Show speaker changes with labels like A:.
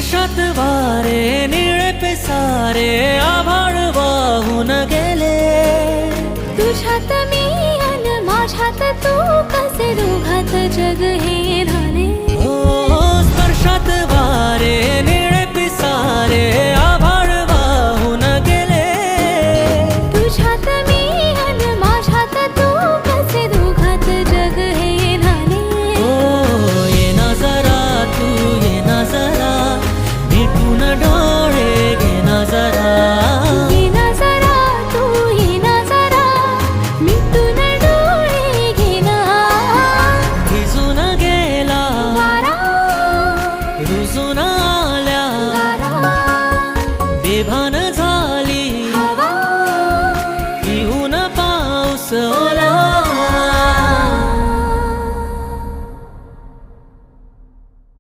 A: आकाशात वारे निळे पेसारे आभाळ वाहून गेले.
B: तुझ्यात मी अन माझ्यात तू, कसे दोघात जग हे